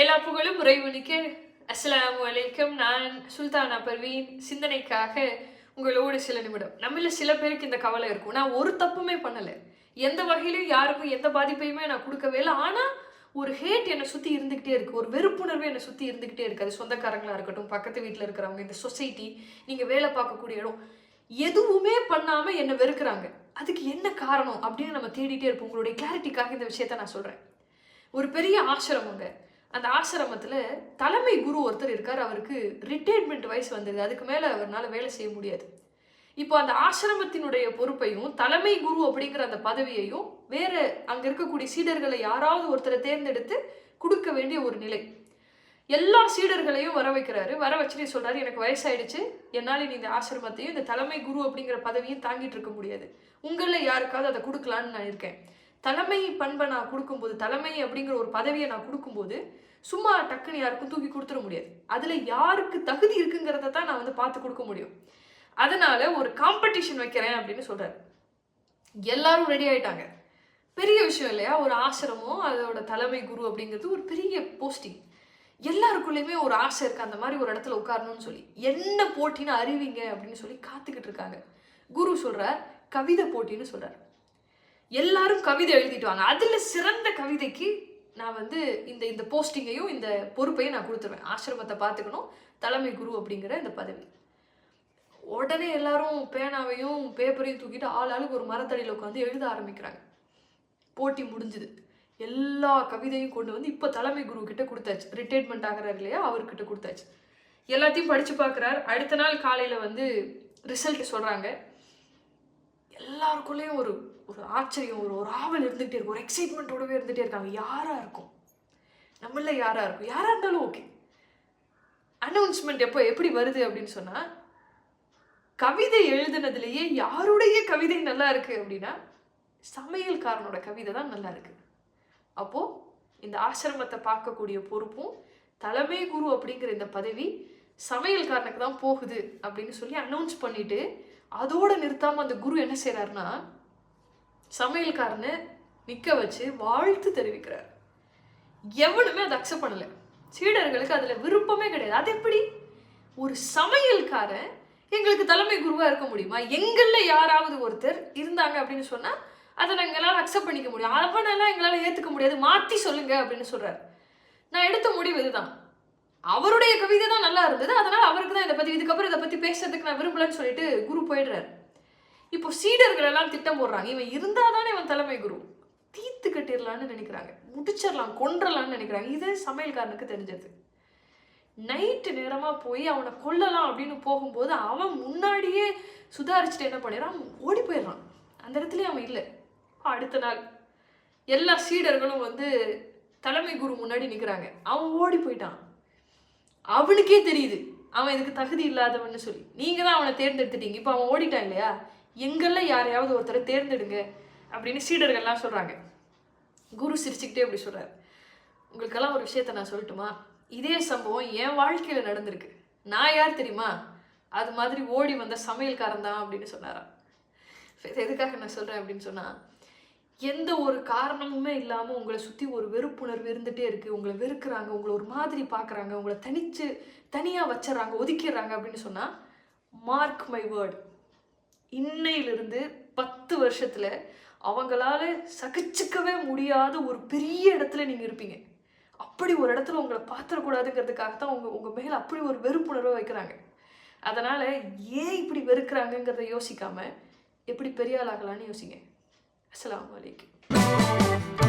எல்லா புகழும் இறைவனுக்கு. அஸ்ஸலாமு அலைக்கும். நான் சுல்தானா பர்வீன். சிந்தனைக்காக உங்களோடு சில நிமிடம். நம்மள சில பேருக்கு இந்த கவலை இருக்கும். நான் ஒரு தப்புமே பண்ணல. எந்த வகையிலும் யாருக்கும் எந்த பாதிப்பையுமே நான் குடுக்கவே இல்ல. ஆனா, ஒரு ஹேட் என்ன சுத்தி இருந்துகிட்டே இருக்கு. ஒரு வெறுப்புணர்வு என்ன சுத்தி இருந்துகிட்டே இருக்கு. அது சொந்தக்காரங்களா இருக்கட்டும், பக்கத்து வீட்ல இருக்கிறவங்க, இந்த சொசைட்டி, நீங்க வேலை பார்க்கக்கூடிய இடம், எதுவுமே பண்ணாம என்ன வெறுக்குறாங்க. அதுக்கு என்ன காரணம் அப்படின்னு நம்ம தேடிட்டே இருப்போம். உங்களுடைய கிளாரிட்டிக்காக இந்த விஷயத்த நான் சொல்றேன். ஒரு பெரிய ஆசிரமங்க. அந்த ஆசிரமத்துல தலைமை குரு ஒருத்தர் இருக்காரு. அவருக்கு ரிட்டயர்மென்ட் வயசு வந்தது. அதுக்கு மேல அவர்னால வேலை செய்ய முடியாது. இப்போ அந்த ஆசிரமத்தினுடைய பொறுப்பையும், தலைமை குரு அப்படிங்கிற அந்த பதவியையும் வேற அங்க இருக்கக்கூடிய சீடர்களை யாராவது ஒருத்தரை தேர்ந்தெடுத்து குடுக்க வேண்டிய ஒரு நிலை. எல்லா சீடர்களையும் வர வைக்கிறாரு. வர வச்சுட்டு சொல்றாரு, எனக்கு வயசாயிடுச்சு. என்னால நீ இந்த ஆசிரமத்தையும் இந்த தலைமை குரு அப்படிங்கிற பதவியும் தாங்கிட்டு இருக்க முடியாது. உங்கள யாருக்காவது அதை கொடுக்கலான்னு நான் இருக்கேன். தலைமை பண்பை நான் கொடுக்கும்போது, தலைமை அப்படிங்கிற ஒரு பதவியை நான் கொடுக்கும்போது, சும்மா டக்குன்னு யாருக்கும் தூக்கி கொடுத்துட முடியாது. அதுல யாருக்கு தகுதி இருக்குங்கிறத தான் நான் வந்து பார்த்து கொடுக்க முடியும். அதனால ஒரு காம்படிஷன் வைக்கிறேன் அப்படின்னு சொல்றாரு. எல்லாரும் ரெடி ஆயிட்டாங்க. பெரிய விஷயம் இல்லையா? ஒரு ஆசிரமம், அதோட தலைமை குரு அப்படிங்கிறது ஒரு பெரிய போஸ்டிங். எல்லாருக்குள்ளயுமே ஒரு ஆசை இருக்கு, அந்த மாதிரி ஒரு இடத்துல உட்காரணும்னு சொல்லி. என்ன போட்டின்னு அறிவிங்க அப்படின்னு சொல்லி காத்துக்கிட்டு இருக்காங்க. குரு சொல்றார், கவிதை போட்டின்னு சொல்றாரு. எல்லாரும் கவிதை எழுதிட்டு வாங்க. அதுல சிறந்த கவிதைக்கு நான் வந்து இந்த இந்த போஸ்டிங்கையும் இந்த பொறுப்பையும் நான் கொடுத்துருவேன். ஆசிரமத்தை பார்த்துக்கணும், தலைமை குரு அப்படிங்கிற இந்த பதவி. உடனே எல்லாரும் பேனாவையும் பேப்பரையும் தூக்கிட்டு ஆளுக்கு ஒரு மரத்தடியில் உட்காந்து எழுத ஆரம்பிக்கிறாங்க. போட்டி முடிஞ்சுது. எல்லா கவிதையும் கொண்டு வந்து இப்போ தலைமை குரு கிட்ட கொடுத்தாச்சு. ரிட்டையர்மெண்ட் ஆகிறாரு இல்லையா, அவர்கிட்ட கொடுத்தாச்சு. எல்லாத்தையும் படிச்சு பார்க்குறாரு. அடுத்த நாள் காலையில வந்து ரிசல்ட் சொல்றாங்க. எல்லாருக்குள்ளேயும் ஒரு ஒரு ஆச்சரியம், ஒரு ஆவல் இருந்துகிட்டே இருக்கும். ஒரு எக்ஸைட்மெண்ட்டோடவே இருந்துகிட்டே இருக்காங்க. யாரா இருக்கும், நம்மள யாரா இருக்கும், யாரா இருந்தாலும் ஓகே. அனௌன்ஸ்மெண்ட் எப்படி வருது அப்படின்னு சொன்னா, கவிதை எழுதுனதுலேயே யாருடைய கவிதை நல்லா இருக்கு அப்படின்னா சமையல்காரனோட கவிதை தான் நல்லா இருக்கு. அப்போ இந்த ஆசிரமத்தை பார்க்கக்கூடிய பொறுப்பும் தலைமை குரு அப்படிங்கிற இந்த பதவி சமையல்காரனுக்கு தான் போகுது அப்படின்னு சொல்லி அனௌன்ஸ் பண்ணிட்டு, அதோட நிறுத்தாம அந்த குரு என்ன செய்யறாருன்னா, சமையல்காரனை நிக்க வச்சு வாழ்த்து தெரிவிக்கிறார். எவனுமே அதை அக்செப்ட் பண்ணல. சீடர்களுக்கு அதுல விருப்பமே கிடையாது. அது எப்படி ஒரு சமையல்காரன் எங்களுக்கு தலைமை குருவா இருக்க முடியுமா? எங்கள்ல யாராவது ஒருத்தர் இருந்தாங்க அப்படின்னு சொன்னா அதை எங்களால் அக்செப்ட் பண்ணிக்க முடியும். அவனெல்லாம் எங்களால ஏத்துக்க முடியாது, மாத்தி சொல்லுங்க அப்படின்னு சொல்றாரு. நான் எடுத்த முடிவு இதுதான். அவருடைய கவிதை தான் நல்லா இருந்தது, அதனால அவருக்கு தான் இதுக்கப்புறம் இதை பத்தி பேசுறதுக்கு நான் விரும்பலன்னு சொல்லிட்டு குரு போயிடுறாரு. இப்போ சீடர்கள் எல்லாம் திட்டம் போடுறாங்க. இவன் இருந்தாதானே இவன் தலைமை குரு, தீத்து கட்டிடலான்னு நினைக்கிறாங்க, முடிச்சிடலாம், கொன்றலாம்னு நினைக்கிறாங்க. இது சமையல்காரனுக்கு தெரிஞ்சது. நைட்டு நேரமா போய் அவனை கொல்லலாம் அப்படின்னு போகும்போது அவன் முன்னாடியே சுதாரிச்சுட்டு என்ன பண்ணிடுறான், ஓடி போயிடுறான். அந்த இடத்துலயே அவன் இல்லை. அடுத்த நாள் எல்லா சீடர்களும் வந்து தலைமை குரு முன்னாடி நிற்கிறாங்க. அவன் ஓடி போயிட்டான். அவனுக்கே தெரியுது அவன் இதுக்கு தகுதி இல்லாதவன்னு சொல்லி. நீங்க தான் அவனை தேர்ந்தெடுத்துட்டீங்க, இப்போ அவன் ஓடிட்டான் இல்லையா, எங்கள்ல யாரையாவது ஒருத்தரை தேர்ந்தெடுங்க அப்படின்னு சீடர்கள்லாம் சொல்றாங்க. குரு சிரிச்சுக்கிட்டே அப்படி சொல்றாரு, உங்களுக்கெல்லாம் ஒரு விஷயத்த நான் சொல்லட்டுமா? இதே சம்பவம் என் வாழ்க்கையில நடந்திருக்கு. நான் யார் தெரியுமா? அது மாதிரி ஓடி வந்த சமையல்காரன் தான் அப்படின்னு சொன்னாராம். எதுக்காக நான் சொல்றேன் அப்படின்னு சொன்னா, எந்த ஒரு காரணமுமே இல்லாம உங்களை சுத்தி ஒரு வெறுப்புணர்வு இருந்துட்டே இருக்கு. உங்களை வெறுக்கிறாங்க, உங்களை ஒரு மாதிரி பார்க்குறாங்க, உங்களை தனியா வச்சிடறாங்க, ஒதுக்கிடுறாங்க அப்படின்னு சொன்னா, மார்க் மை வேர்ட், இன்னையிலிருந்து 10 வருஷத்துல அவங்களால சகிச்சுக்கவே முடியாத ஒரு பெரிய இடத்துல நீங்க இருப்பீங்க. அப்படி ஒரு இடத்துல உங்களை பார்த்துடக்கூடாதுங்கிறதுக்காக தான் உங்க மேல அப்படி ஒரு வெறுப்புணர்வை வைக்கிறாங்க. அதனால ஏன் இப்படி வெறுக்கிறாங்கிறத யோசிக்காம எப்படி பெரிய ஆளாகலான்னு யோசிங்க. அஸ்ஸலாமு அலைக்கும்.